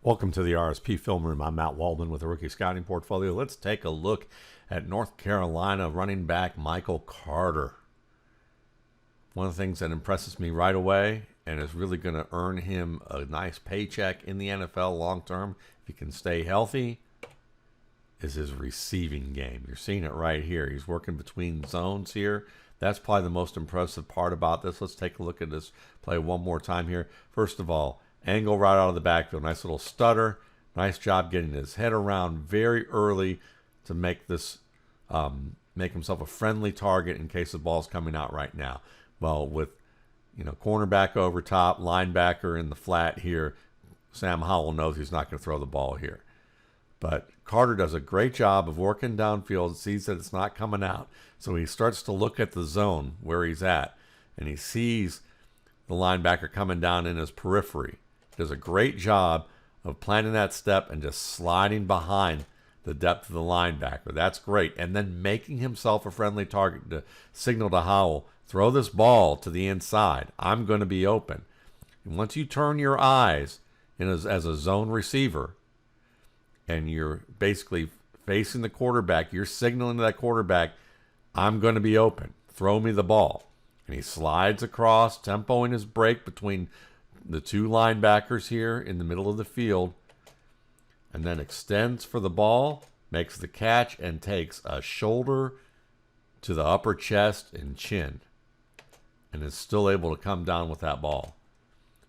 Welcome to the RSP Film Room. I'm Matt Waldman with a rookie scouting portfolio. Let's take a look at North Carolina running back Michael Carter. One of the things that impresses me right away and is really going to earn him a nice paycheck in the NFL long term, if he can stay healthy, is his receiving game. You're seeing it right here. He's working between zones here. That's probably the most impressive part about this. Let's take a look at this play one more time here. First of all, angle right out of the backfield. Nice little stutter. Nice job getting his head around very early to make this make himself a friendly target in case the ball's coming out right now. Well, with cornerback over top, linebacker in the flat here, Sam Howell knows he's not going to throw the ball here. But Carter does a great job of working downfield, sees that it's not coming out. So he starts to look at the zone where he's at, and he sees the linebacker coming down in his periphery. He does a great job of planting that step and just sliding behind the depth of the linebacker. That's great. And then making himself a friendly target to signal to Howell, throw this ball to the inside. I'm going to be open. And once you turn your eyes as a zone receiver, and you're basically facing the quarterback, you're signaling to that quarterback, I'm going to be open. Throw me the ball. And he slides across, tempoing his break between the two linebackers here in the middle of the field, and then extends for the ball, makes the catch, and takes a shoulder to the upper chest and chin, and is still able to come down with that ball.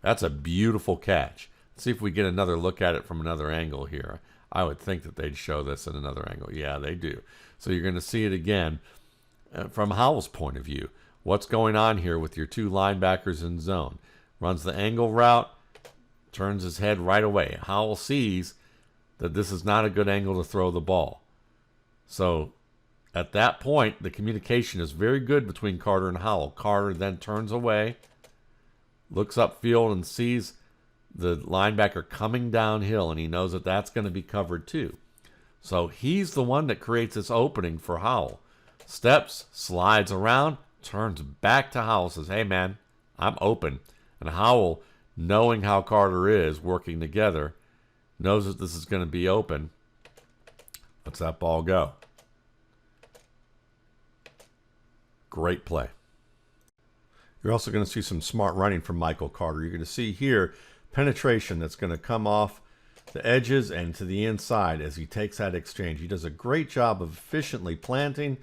That's a beautiful catch. Let's see if we get another look at it from another angle here. I would think that they'd show this in another angle. Yeah, they do. So you're going to see it again from Howell's point of view. What's going on here with your two linebackers in zone? Runs the angle route, turns his head right away. Howell sees that this is not a good angle to throw the ball. So at that point, the communication is very good between Carter and Howell. Carter then turns away, looks upfield, and sees the linebacker coming downhill, and he knows that that's going to be covered too. So he's the one that creates this opening for Howell. Steps, slides around, turns back to Howell, says, hey man, I'm open. And Howell, knowing how Carter is, working together, knows that this is going to be open. Lets that ball go. Great play. You're also going to see some smart running from Michael Carter. You're going to see here penetration that's going to come off the edges and to the inside as he takes that exchange. He does a great job of efficiently planting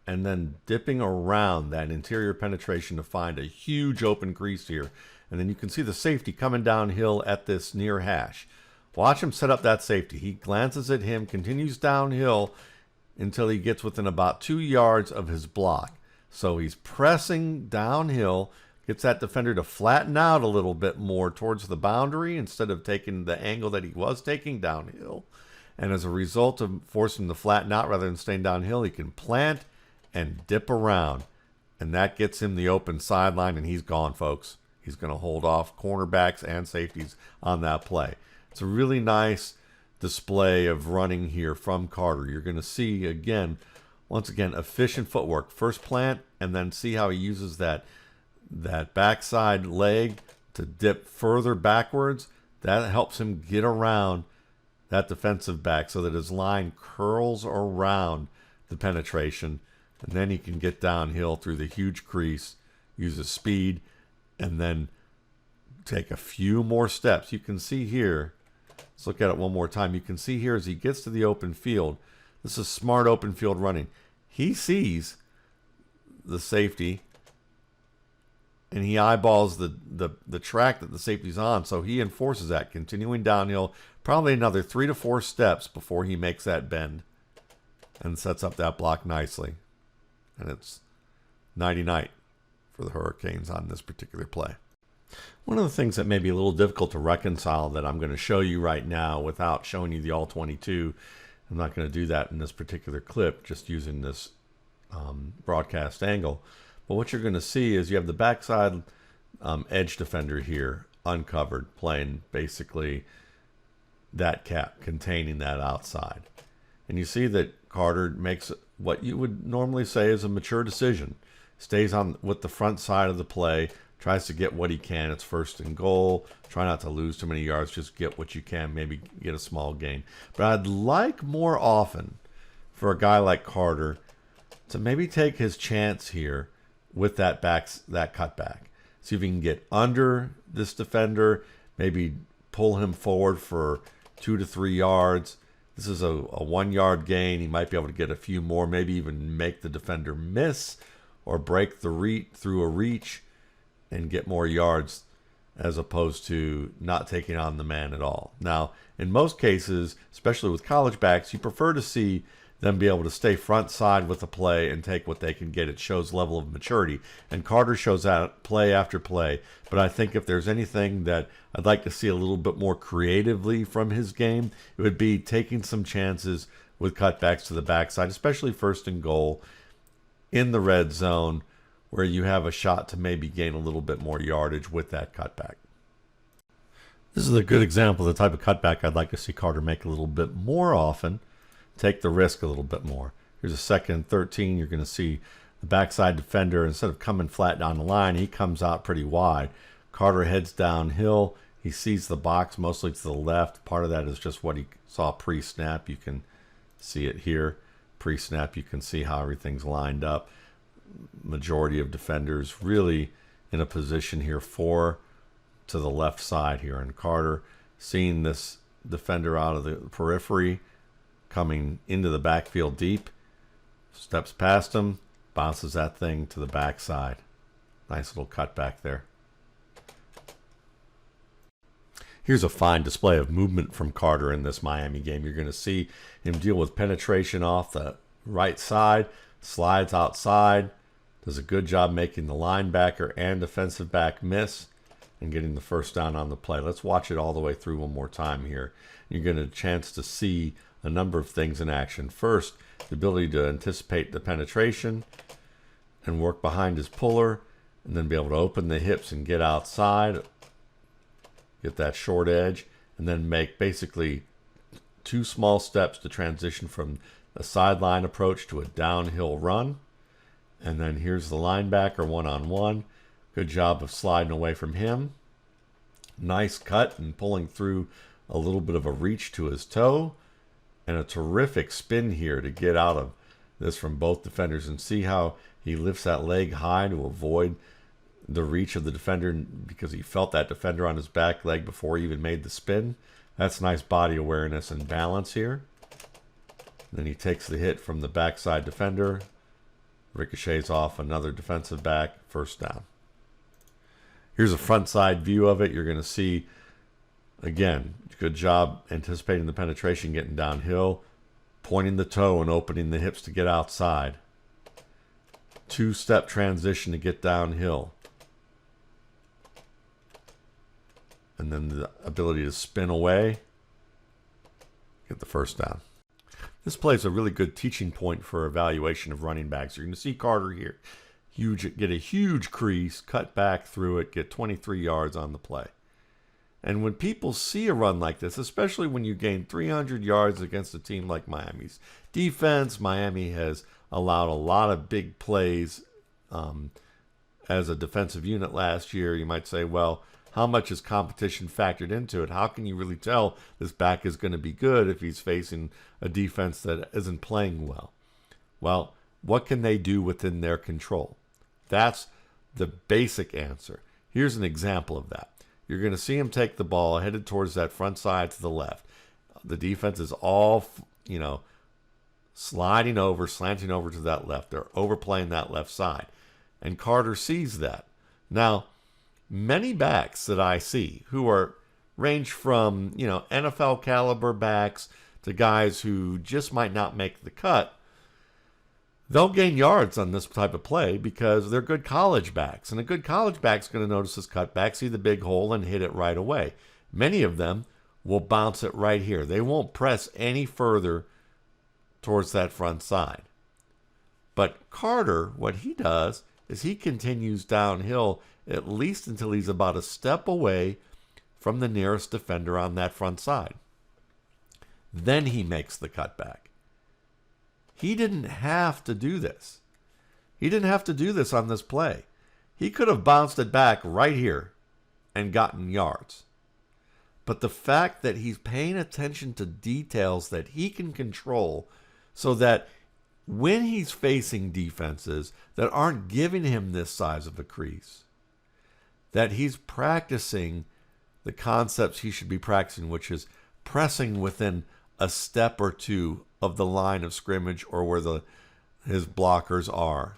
and then dipping around that interior penetration to find a huge open crease here. And then you can see the safety coming downhill at this near hash. Watch him set up that safety. He glances at him, continues downhill until he gets within about 2 yards of his block. So he's pressing downhill, gets that defender to flatten out a little bit more towards the boundary instead of taking the angle that he was taking downhill. And as a result of forcing him to flatten out rather than staying downhill, he can plant and dip around. And that gets him the open sideline, and he's gone, folks. He's going to hold off cornerbacks and safeties on that play. It's a really nice display of running here from Carter. You're going to see, once again, efficient footwork. First plant, and then see how he uses that backside leg to dip further backwards. That helps him get around that defensive back so that his line curls around the penetration, and then he can get downhill through the huge crease, use his speed, and then take a few more steps. You can see here, let's look at it one more time. You can see here as he gets to the open field, this is smart open field running. He sees the safety, and he eyeballs the track that the safety's on, so he enforces that, continuing downhill, probably another 3 to 4 steps before he makes that bend and sets up that block nicely. And it's nighty-night for the Hurricanes on this particular play. One of the things that may be a little difficult to reconcile that I'm going to show you right now without showing you the all-22, I'm not going to do that in this particular clip, just using this broadcast angle. But what you're going to see is you have the backside edge defender here uncovered, playing basically that cap, containing that outside. And you see that Carter makes what you would normally say is a mature decision. Stays on with the front side of the play, tries to get what he can. It's first and goal. Try not to lose too many yards. Just get what you can. Maybe get a small gain. But I'd like more often for a guy like Carter to maybe take his chance here with that cutback. See if he can get under this defender. Maybe pull him forward for 2 to 3 yards. This is a 1 yard gain. He might be able to get a few more. Maybe even make the defender miss or break the through a reach and get more yards, as opposed to not taking on the man at all. Now, in most cases, especially with college backs, you prefer to see them be able to stay front side with the play and take what they can get. It shows level of maturity. And Carter shows out play after play. But I think if there's anything that I'd like to see a little bit more creatively from his game, it would be taking some chances with cutbacks to the backside, especially first and goal in the red zone, where you have a shot to maybe gain a little bit more yardage with that cutback. This is a good example of the type of cutback I'd like to see Carter make a little bit more often. Take the risk a little bit more. Here's a 2nd and 13. You're going to see the backside defender, instead of coming flat down the line, he comes out pretty wide. Carter heads downhill. He sees the box mostly to the left. Part of that is just what he saw pre-snap. You can see it here. Pre-snap, you can see how everything's lined up. Majority of defenders really in a position here 4 to the left side here. And Carter, seeing this defender out of the periphery, coming into the backfield deep, steps past him, bounces that thing to the backside. Nice little cutback there. Here's a fine display of movement from Carter in this Miami game. You're going to see him deal with penetration off the right side, slides outside, does a good job making the linebacker and defensive back miss and getting the first down on the play. Let's watch it all the way through one more time here. You're going to get a chance to see a number of things in action. First, the ability to anticipate the penetration and work behind his puller, and then be able to open the hips and get outside, get that short edge, and then make basically 2 small steps to transition from a sideline approach to a downhill run. And then here's the linebacker one-on-one. Good job of sliding away from him. Nice cut and pulling through a little bit of a reach to his toe. And a terrific spin here to get out of this from both defenders. And see how he lifts that leg high to avoid the reach of the defender because he felt that defender on his back leg before he even made the spin. That's nice body awareness and balance here. Then he takes the hit from the backside defender. Ricochets off another defensive back. First down. Here's a front side view of it. You're going to see, again, good job anticipating the penetration, getting downhill, pointing the toe and opening the hips to get outside. 2-step transition to get downhill. And then the ability to spin away, get the first down. This play is a really good teaching point for evaluation of running backs. You're going to see Carter here get a huge crease, cut back through it, get 23 yards on the play. And when people see a run like this, especially when you gain 300 yards against a team like Miami's defense, Miami has allowed a lot of big plays as a defensive unit last year. You might say, well, how much is competition factored into it? How can you really tell this back is going to be good if he's facing a defense that isn't playing well? Well, what can they do within their control? That's the basic answer. Here's an example of that. You're going to see him take the ball headed towards that front side to the left. The defense is all, sliding over, slanting over to that left. They're overplaying that left side. And Carter sees that. Now, many backs that I see who are range from, NFL caliber backs to guys who just might not make the cut, they'll gain yards on this type of play because they're good college backs. And a good college back's going to notice this cutback, see the big hole, and hit it right away. Many of them will bounce it right here. They won't press any further towards that front side. But Carter, what he does is he continues downhill at least until he's about a step away from the nearest defender on that front side. Then he makes the cutback. He didn't have to do this. He didn't have to do this on this play. He could have bounced it back right here and gotten yards. But the fact that he's paying attention to details that he can control so that when he's facing defenses that aren't giving him this size of a crease, that he's practicing the concepts he should be practicing, which is pressing within a step or two of the line of scrimmage or where his blockers are,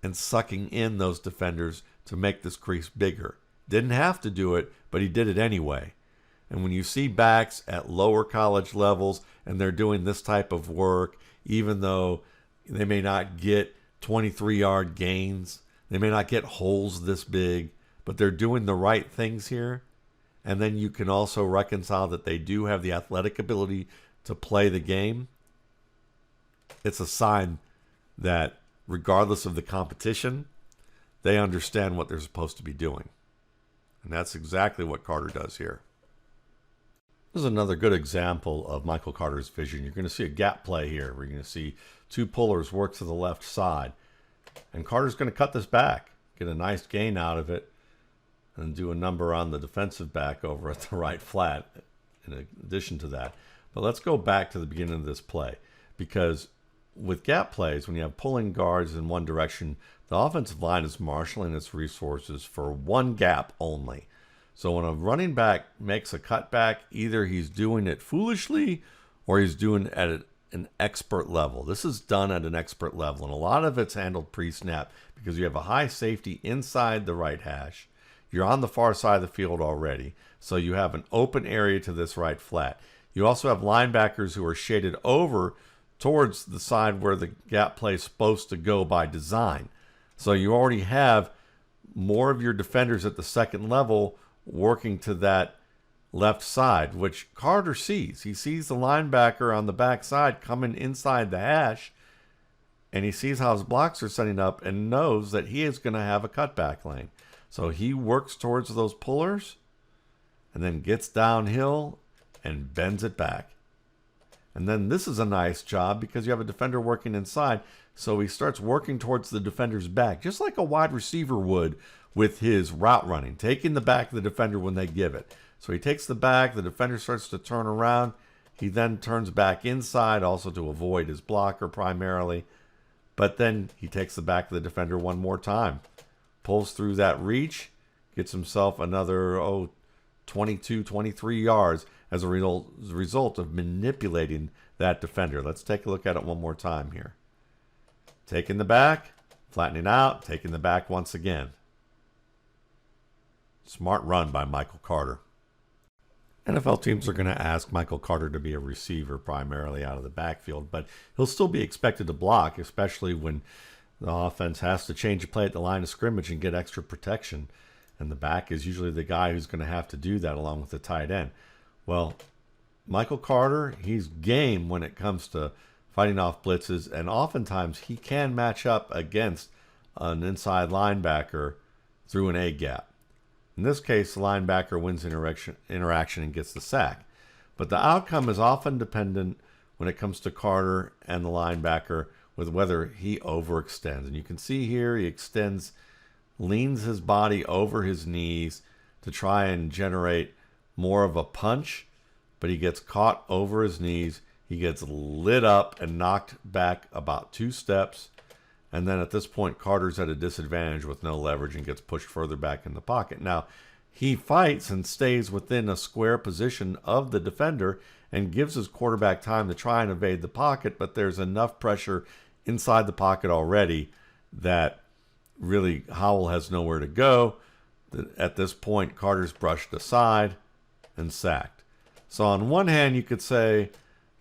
and sucking in those defenders to make this crease bigger. Didn't have to do it, but he did it anyway. And when you see backs at lower college levels and they're doing this type of work, even though they may not get 23-yard gains, they may not get holes this big, but they're doing the right things here. And then you can also reconcile that they do have the athletic ability to play the game. It's a sign that regardless of the competition, they understand what they're supposed to be doing. And that's exactly what Carter does here. This is another good example of Michael Carter's vision. You're going to see a gap play here. We're going to see two pullers work to the left side. And Carter's going to cut this back, get a nice gain out of it, and do a number on the defensive back over at the right flat in addition to that. But let's go back to the beginning of this play, because with gap plays, when you have pulling guards in one direction, the offensive line is marshaling its resources for one gap only. So when a running back makes a cutback, either he's doing it foolishly or he's doing it at an expert level. This is done at an expert level, and a lot of it's handled pre-snap because you have a high safety inside the right hash. You're on the far side of the field already, so you have an open area to this right flat. You also have linebackers who are shaded over towards the side where the gap play is supposed to go by design. So you already have more of your defenders at the second level working to that left side, which Carter sees. He sees the linebacker on the back side coming inside the hash, and he sees how his blocks are setting up and knows that he is going to have a cutback lane. So he works towards those pullers and then gets downhill and bends it back. And then this is a nice job because you have a defender working inside. So he starts working towards the defender's back, just like a wide receiver would with his route running, taking the back of the defender when they give it. So he takes the back, the defender starts to turn around. He then turns back inside, also to avoid his blocker primarily. But then he takes the back of the defender one more time, pulls through that reach, gets himself another 22, 23 yards as a result of manipulating that defender. Let's take a look at it one more time here. Taking the back, flattening out, taking the back once again. Smart run by Michael Carter. NFL teams are going to ask Michael Carter to be a receiver primarily out of the backfield, but he'll still be expected to block, especially when the offense has to change a play at the line of scrimmage and get extra protection. And the back is usually the guy who's going to have to do that along with the tight end. Well, Michael Carter, he's game when it comes to fighting off blitzes, and oftentimes he can match up against an inside linebacker through an A gap. In this case, the linebacker wins interaction and gets the sack. But the outcome is often dependent when it comes to Carter and the linebacker with whether he overextends. And you can see here he extends, leans his body over his knees to try and generate more of a punch, but he gets caught over his knees. He gets lit up and knocked back about 2 steps. And then at this point, Carter's at a disadvantage with no leverage and gets pushed further back in the pocket. Now, he fights and stays within a square position of the defender and gives his quarterback time to try and evade the pocket, but there's enough pressure inside the pocket already that really Howell has nowhere to go. At this point, Carter's brushed aside and sacked. So on one hand, you could say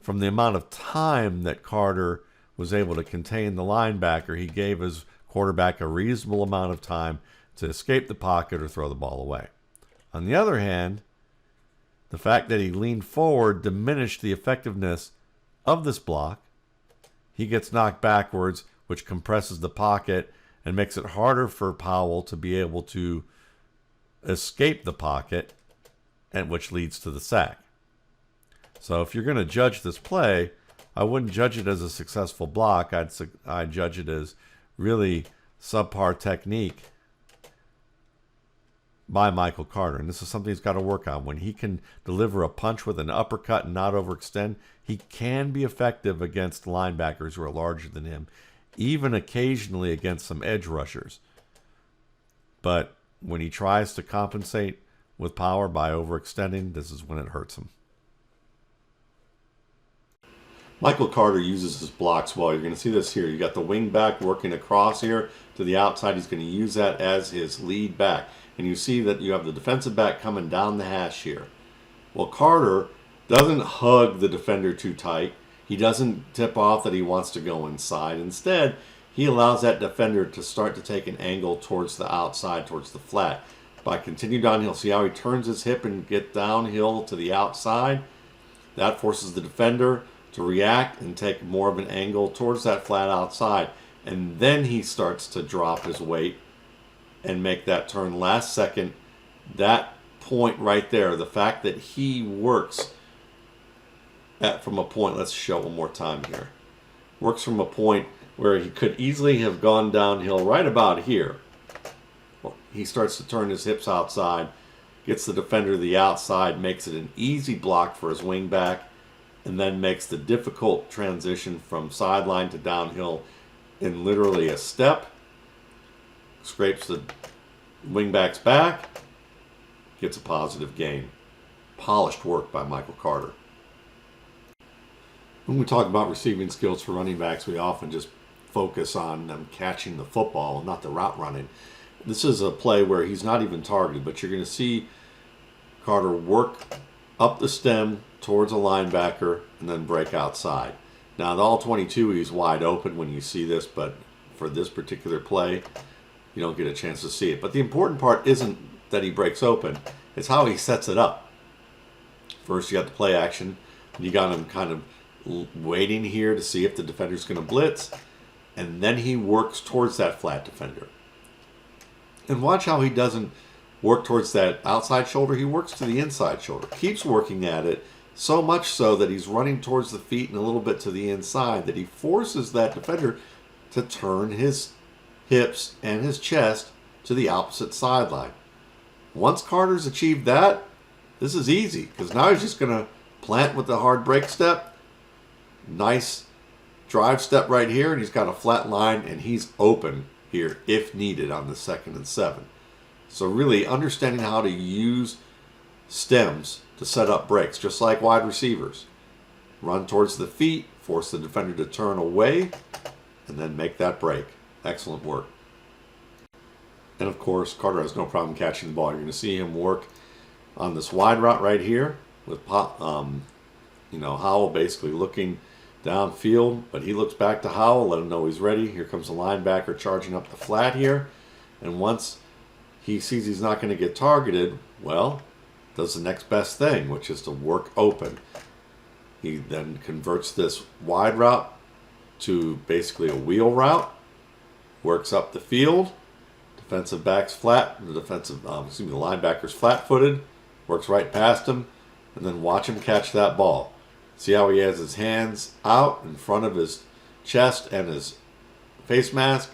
from the amount of time that Carter was able to contain the linebacker, he gave his quarterback a reasonable amount of time to escape the pocket or throw the ball away. On the other hand, the fact that he leaned forward diminished the effectiveness of this block. He gets knocked backwards, which compresses the pocket and makes it harder for Powell to be able to escape the pocket, and which leads to the sack. So if you're going to judge this play, I wouldn't judge it as a successful block. I'd judge it as really subpar technique by Michael Carter. And this is something he's got to work on. When he can deliver a punch with an uppercut and not overextend, he can be effective against linebackers who are larger than him, even occasionally against some edge rushers. But when he tries to compensate with power by overextending, this is when it hurts him. Michael Carter uses his blocks well. You're going to see this here. You got the wing back working across here to the outside. He's going to use that as his lead back. And you see that you have the defensive back coming down the hash here. Well, Carter doesn't hug the defender too tight. He doesn't tip off that he wants to go inside. Instead, he allows that defender to start to take an angle towards the outside, towards the flat. By continuing downhill, see how he turns his hip and get downhill to the outside? That forces the defender to react and take more of an angle towards that flat outside. And then he starts to drop his weight and make that turn last second. That point right there, the fact that he works from a point, let's show it one more time here, works from a point where he could easily have gone downhill right about here. He starts to turn his hips outside, gets the defender to the outside, makes it an easy block for his wing back, and then makes the difficult transition from sideline to downhill in literally a step. Scrapes the wingback's back, gets a positive gain. Polished work by Michael Carter. When we talk about receiving skills for running backs, we often just focus on them catching the football, not the route running. This is a play where he's not even targeted, but you're going to see Carter work up the stem towards a linebacker and then break outside. Now, in all 22, he's wide open when you see this, but for this particular play, you don't get a chance to see it. But the important part isn't that he breaks open, it's how he sets it up. First, you got the play action. You got him kind of waiting here to see if the defender's going to blitz, and then he works towards that flat defender. And watch how he doesn't work towards that outside shoulder. He works to the inside shoulder. Keeps working at it, so much so that he's running towards the feet and a little bit to the inside, that he forces that defender to turn his hips and his chest to the opposite sideline. Once Carter's achieved that, this is easy, because now he's just going to plant with the hard break step. Nice drive step right here, and he's got a flat line, and he's open here if needed on the 2nd and 7. So really understanding how to use stems to set up breaks, just like wide receivers. Run towards the feet, force the defender to turn away, and then make that break. Excellent work. And of course, Carter has no problem catching the ball. You're going to see him work on this wide route right here with Howell basically looking downfield, but he looks back to Howell, let him know he's ready. Here comes the linebacker charging up the flat here. And once he sees he's not going to get targeted, well, does the next best thing, which is to work open. He then converts this wide route to basically a wheel route, works up the field, defensive back's flat, the linebacker's flat-footed, works right past him, and then watch him catch that ball. See how he has his hands out in front of his chest and his face mask,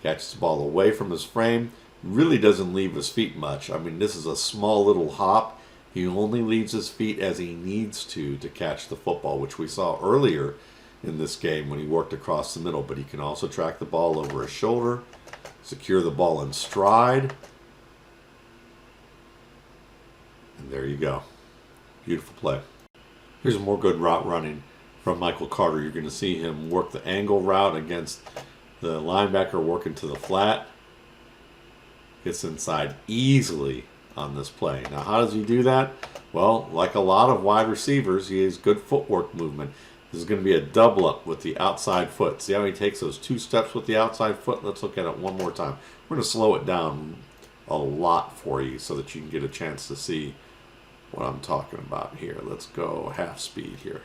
catches the ball away from his frame, really doesn't leave his feet much. I mean, this is a small little hop. He only leaves his feet as he needs to catch the football, which we saw earlier in this game when he worked across the middle. But he can also track the ball over his shoulder, secure the ball in stride. And there you go. Beautiful play. Here's more good route running from Michael Carter. You're going to see him work the angle route against the linebacker working to the flat. Gets inside easily on this play. Now, how does he do that? Well, like a lot of wide receivers, he has good footwork movement. This is going to be a double up with the outside foot. See how he takes those 2 steps with the outside foot? Let's look at it one more time. We're going to slow it down a lot for you so that you can get a chance to see what I'm talking about here. Let's go half speed here.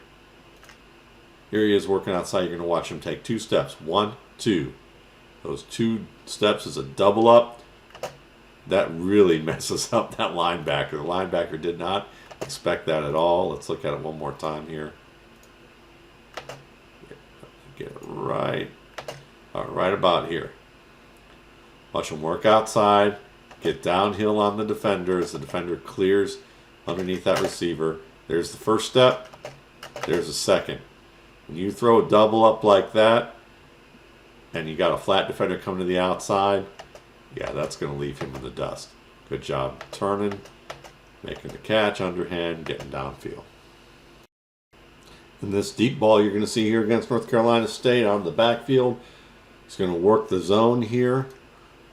Here he is working outside. You're going to watch him take 2 steps. 1, 2. Those 2 steps is a double up. That really messes up that linebacker. The linebacker did not expect that at all. Let's look at it one more time here. Get it right about here. Watch him work outside, get downhill on the defender as the defender clears underneath that receiver. There's the first step. There's the second. When you throw a double up like that, and you got a flat defender coming to the outside, yeah, that's going to leave him in the dust. Good job turning, making the catch underhand, getting downfield. In this deep ball you're going to see here against North Carolina State out in the backfield, he's going to work the zone here,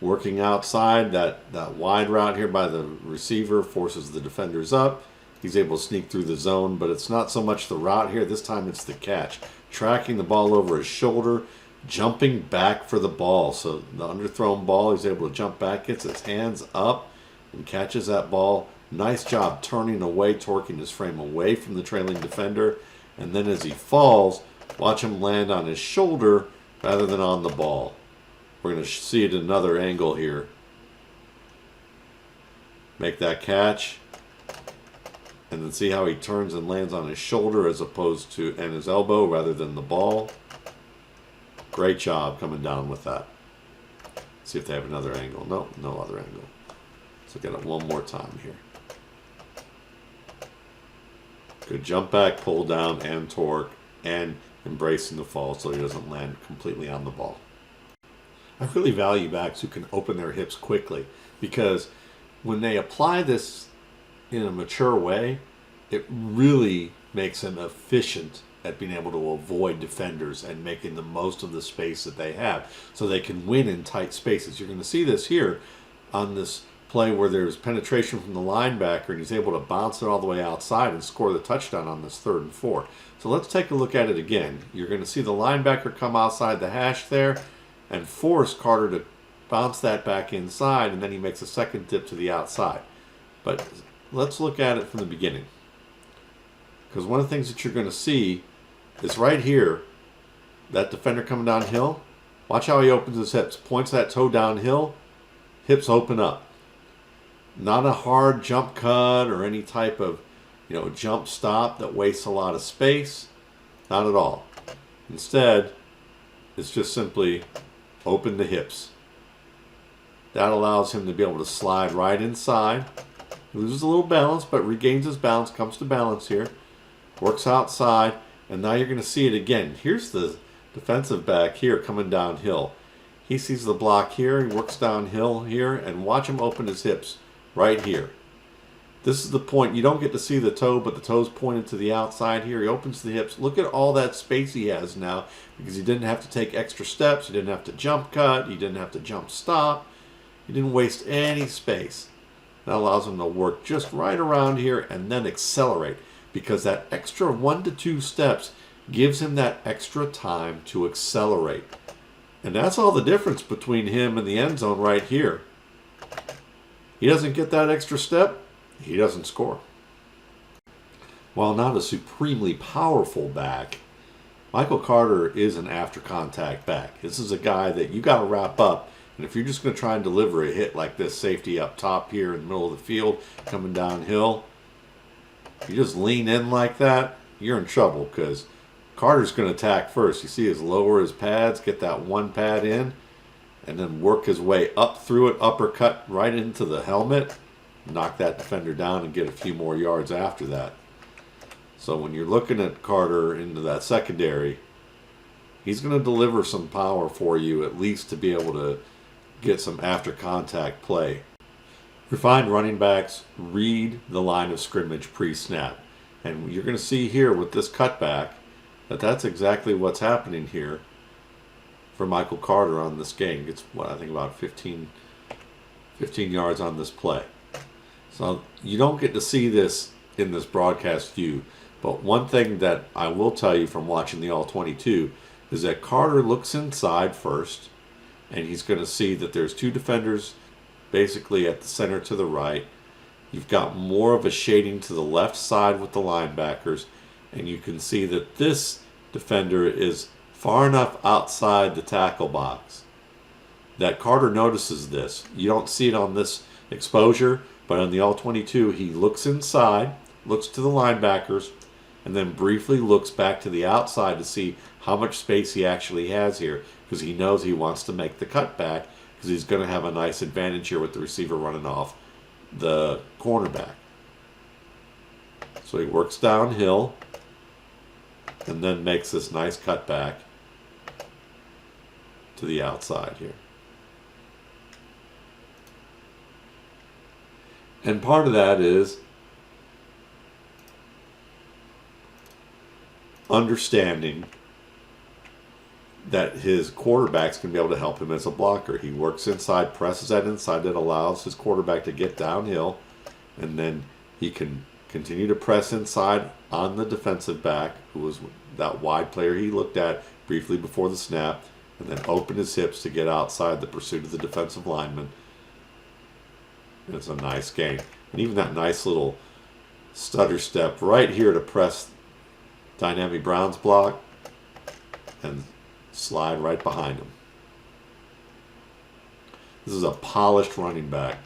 working outside. That wide route here by the receiver forces the defenders up. He's able to sneak through the zone, but it's not so much the route here. This time it's the catch. Tracking the ball over his shoulder, jumping back for the ball. So the underthrown ball, he's able to jump back, gets his hands up, and catches that ball. Nice job turning away, torquing his frame away from the trailing defender. And then as he falls, watch him land on his shoulder rather than on the ball. We're going to see it at another angle here. Make that catch. And then see how he turns and lands on his shoulder as opposed to, and his elbow rather than the ball. Great job coming down with that. See if they have another angle. No, no other angle. Let's look at it one more time here. Good jump back, pull down, and torque, and embracing the fall so he doesn't land completely on the ball. I really value backs who can open their hips quickly, because when they apply this in a mature way, it really makes them efficient at being able to avoid defenders and making the most of the space that they have so they can win in tight spaces. You're going to see this here on this play where there's penetration from the linebacker and he's able to bounce it all the way outside and score the touchdown on this 3rd and 4. So let's take a look at it again. You're going to see the linebacker come outside the hash there and force Carter to bounce that back inside, and then he makes a second dip to the outside. But let's look at it from the beginning, because one of the things that you're going to see is right here, that defender coming downhill. Watch how he opens his hips, points that toe downhill, hips open up. Not a hard jump cut or any type of, jump stop that wastes a lot of space. Not at all. Instead, it's just simply open the hips. That allows him to be able to slide right inside. He loses a little balance, but regains his balance, comes to balance here. Works outside, and now you're going to see it again. Here's the defensive back here coming downhill. He sees the block here, he works downhill here, and watch him open his hips right here. This is the point. You don't get to see the toe, but the toe's pointed to the outside here. He opens the hips. Look at all that space he has now, because he didn't have to take extra steps. He didn't have to jump cut. He didn't have to jump stop. He didn't waste any space. That allows him to work just right around here and then accelerate, because that extra 1 to 2 steps gives him that extra time to accelerate. And that's all the difference between him and the end zone right here. He doesn't get that extra step, he doesn't score. While not a supremely powerful back, Michael Carter is an after contact back. This is a guy that you got to wrap up. And if you're just going to try and deliver a hit like this, safety up top here in the middle of the field, coming downhill, you just lean in like that, you're in trouble, because Carter's going to attack first. You see his lower his pads, get that one pad in, and then work his way up through it, uppercut right into the helmet, knock that defender down and get a few more yards after that. So when you're looking at Carter into that secondary, he's going to deliver some power for you, at least to be able to get some after contact play. Refined running backs read the line of scrimmage pre-snap. And you're going to see here with this cutback that that's exactly what's happening here for Michael Carter on this game. It's what I think about 15 yards on this play. So you don't get to see this in this broadcast view. But one thing that I will tell you from watching the All-22 is that Carter looks inside first, and he's going to see that there's 2 defenders basically at the center to the right. You've got more of a shading to the left side with the linebackers, and you can see that this defender is far enough outside the tackle box that Carter notices this. You don't see it on this exposure, but on the All-22, he looks inside, looks to the linebackers, and then briefly looks back to the outside to see how much space he actually has here, because he knows he wants to make the cutback because he's going to have a nice advantage here with the receiver running off the cornerback. So he works downhill and then makes this nice cutback to the outside here. And part of that is understanding that his quarterback's going to be able to help him as a blocker. He works inside, presses that inside, that allows his quarterback to get downhill, and then he can continue to press inside on the defensive back, who was that wide player he looked at briefly before the snap, and then open his hips to get outside the pursuit of the defensive lineman. And it's a nice gain. And even that nice little stutter step right here to press Dynamic Brown's block and slide right behind him. This is a polished running back.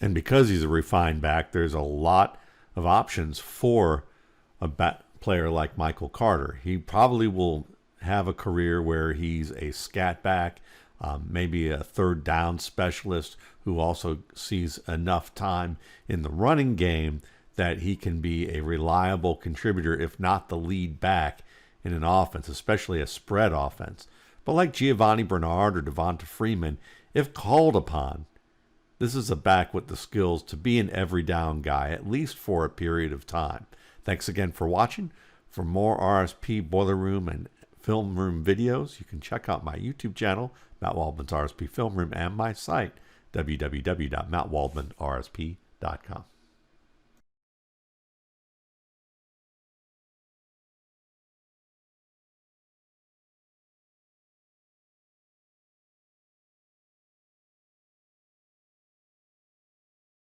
And because he's a refined back, there's a lot of options for a player like Michael Carter. He probably will have a career where he's a scat back, maybe a third down specialist who also sees enough time in the running game that he can be a reliable contributor, if not the lead back in an offense, especially a spread offense. But like Giovanni Bernard or Devonta Freeman, if called upon, this is a back with the skills to be an every down guy, at least for a period of time. Thanks again for watching. For more RSP Boiler Room and Film Room videos, you can check out my YouTube channel, Matt Waldman's RSP Film Room, and my site, www.mattwaldmanrsp.com.